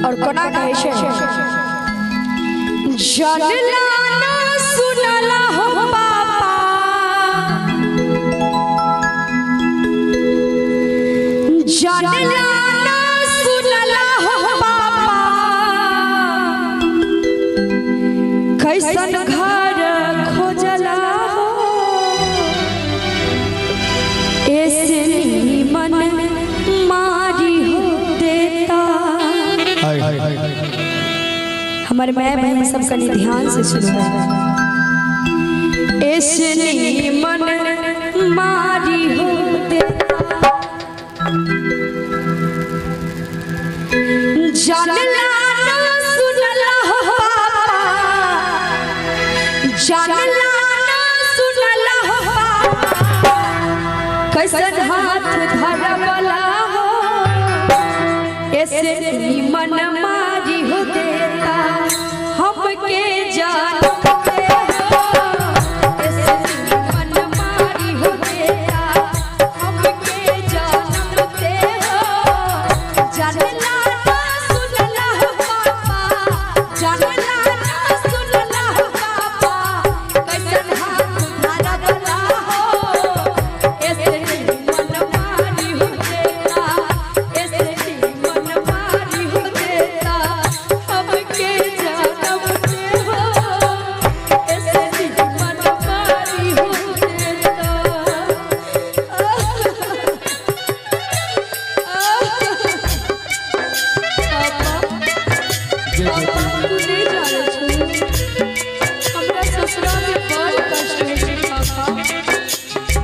और कोना कहे छे जानला ना सुनला हो बाबा जानला ना सुनला हो बाबा कैसन घर खोजला हो ऐसे मन मारी हो देता। हमारे माँ बहन सब कनी ध्यान से सुनो। ऐसे मन मारी हो देता जानला ना सुनला हो बाबा जानला ना सुनला हो बाबा कैसन हाथ धरवला हो ऐसे मन मारी हो देता हमके जानते हो ऐसे मन मारी हो देता हमके जानते हो जानला ना सुनला हो बाबा जानला ना सुनला हो बाबा कैसन हाथ धरवला हो ऐसे मन मारी हो देता ऐसे मन मारी हो देता हमके जानते हो ऐसे मन मारी हो देता। नहीं जाने छो हमरा ससुरा में बड़ कष्ट है जी पापा।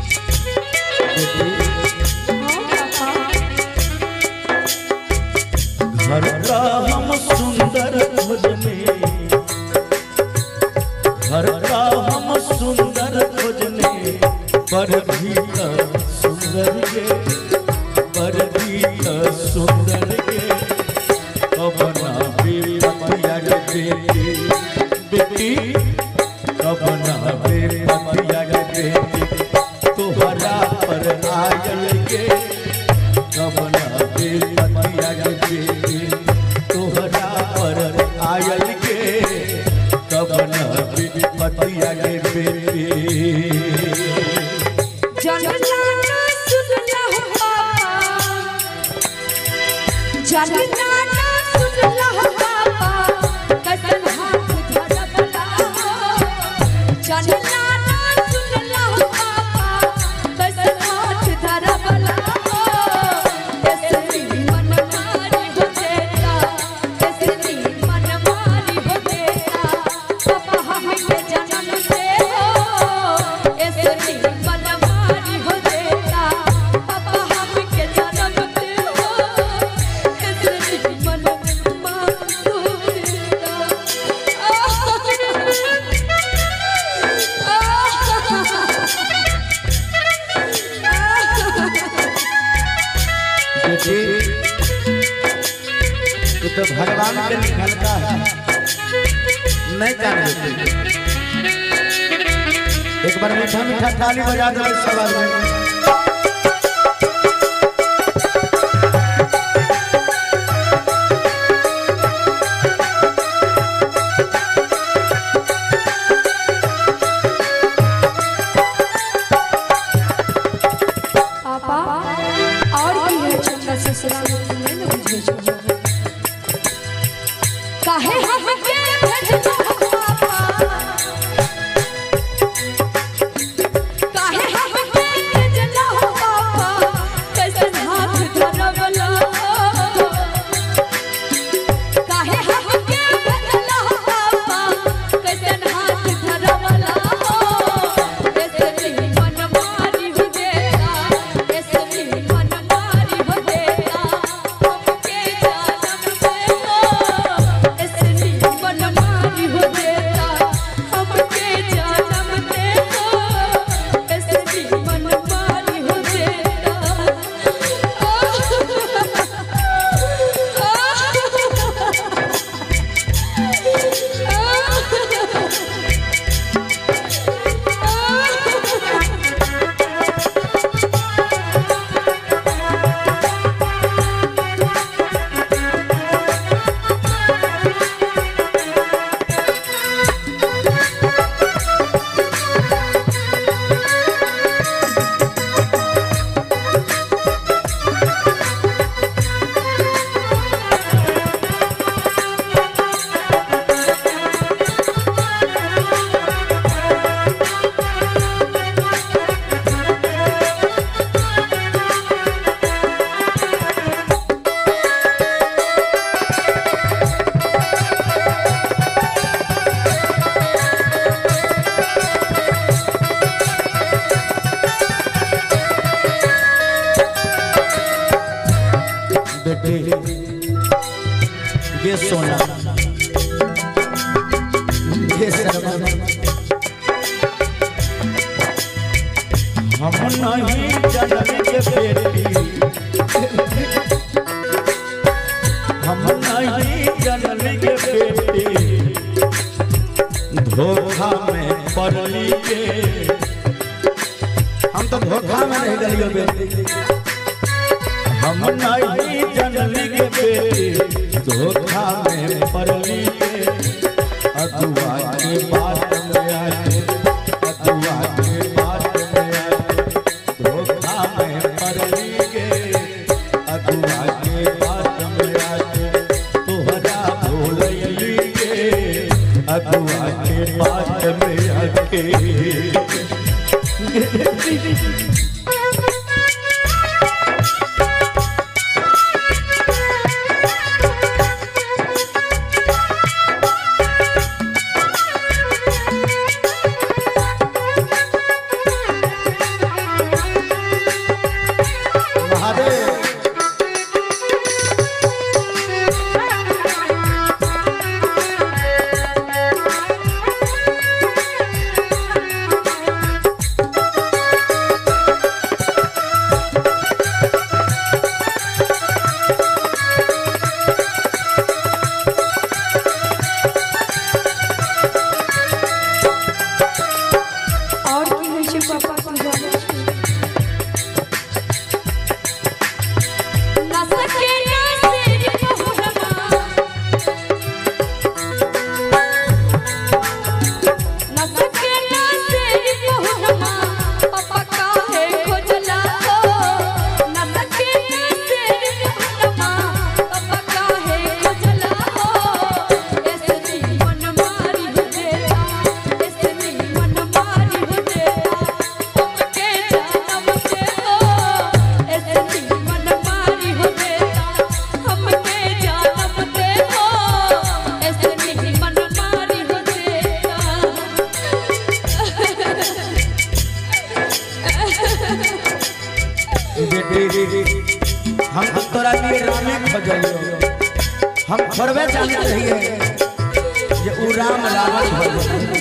घर का हम सुंदर खोजने घर का हम सुंदर खोजने पर भी सुंदर के पर भी सुंदर के कबना बेपतिया के बेटी कबना बेपतिया के बेटी तोहरा पर आयल के कबना बेपतिया के बेटी तोहरा पर आयल के कबना बेपतिया के बेटी जानला ना सुनला हो बाबा जानला ना सुनला हो बाबा कैसन हाथ धरवला हो जानला ना सुनला हो बाबा कैसन हाथ धरवला हो ऐसे मन मारी हो देता ऐसे मन मारी हो देता पापा हमके जानते हो ऐसे मन मारी हो देता पापा हमके जानते हो ऐसे मन मारी हो देता। बेटी ये तो भगवान के लिखल का है नहीं जाने एक बार मीठा मीठा ताली बजा दो सवाल में पापा और की है छोटा ससुरा में तुम्हें न बुझे छो काहे हमके भेजलो पापा काहे हमके भेजलो पापा कैसन हाथ धरवला काहे हमके भेजलो पापा कैसन हाथ धरवला ऐसे मन मारी हो देता ऐसे मन मारी हो देता हमके जानते हो ऐसे मन मारी हो ये सोना ये सरवन हम नहीं जननी के बेटी हम नहीं जननी के बेटी धोखा में पड़ली के हम तो धोखा में नहीं गलियो बेटी हम नहीं जननी के बेटी धोखा में पड़ली के अगुआ के बात में आके अगुआ के बात में आके धोखा में पड़ली के अगुआ के बात में आके तोहरा भूलैली के अगुआ के बात में आके हम तोरा लिए रामे खोजलियो हम थोड़बे जाने रहिए ये उ राम रावण भगवान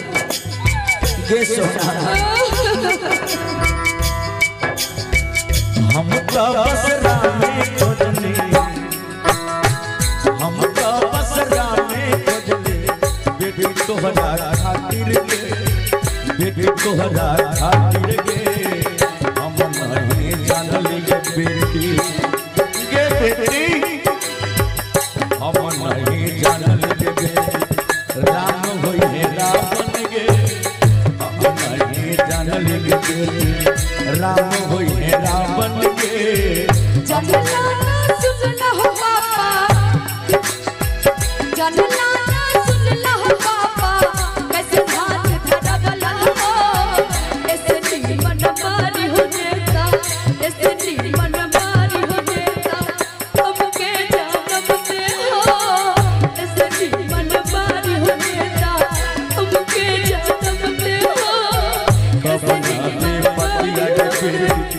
ये सोना हम तो बस रामे खोजली हम तो बस रामे खोजली बेटी तोहरा खातिर के बेटी तोहरा खातिर के हम नहीं जानली के बेटी के बेटी हम नहीं जानली के बेटी राम होई है रावण के हम नहीं जानली के बेटी राम होई है रावण के जनना सुनना हो पापा जनना सुनना हो पापा कैसे हाथ धरवला हो ऐसे नी मन मारी हो देता ऐसे नी मन मारी हो देता हमके जानम से हो ऐसे नी मन मारी हो देता हमके जानम से हो ऐसे नी मन मारी हो देता